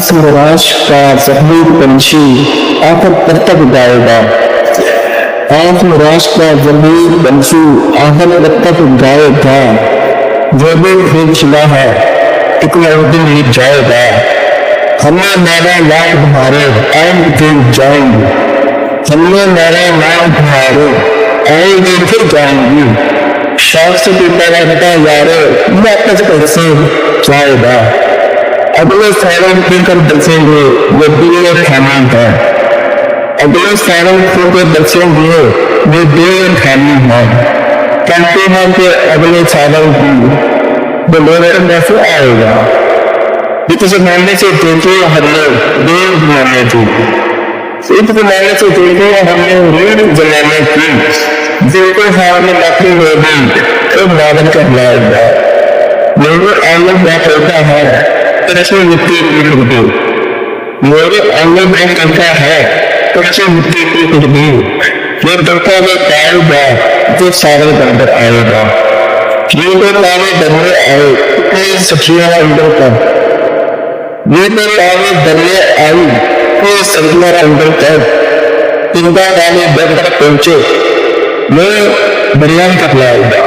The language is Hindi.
स्वराज का जहरी पंछी आखिर कब तक गाएगा। आत्मराज का जहरी पंछी आखिर कब तक गाएगा। जो भी खेल खिला है एक दिन ही जाएगा। हमने मेरा लाख तुम्हारे आएंगे फिर जाएंगे। हमने मेरा लाख तुम्हारे आएंगे फिर जाएंगे। शास्त्र पीता रहता यारो वापस घर से जाएगा। अगले सारण खुलकर बसेंगे वो दिल खाना है। अगले सारण खुलकर बसेंगे वो दिल खाना है। कहते हैं कि अगले सारण की बोलेगा कैसे आएगा। इस जमाने से देखे हमने देव जमाने की। इस जमाने से देखे हमने रीढ़ जमाने की। जिनको सामने बाकी हो गई तो मॉडल का लाएगा। मेरे आंगन में करता है तरसे मिट्टी की खुशबू। मेरे आंगन में करता है तरसे मिट्टी की खुशबू। ये दरता में पाएगा जो सागर अंदर आएगा। ये तो तारे डरने आए कई सब्जियां अंदर कर। ये तो तारे डरने आई कई सब्जियां अंदर कर। इनका डाले बंदर पहुंचे मैं बरियान का लाएगा।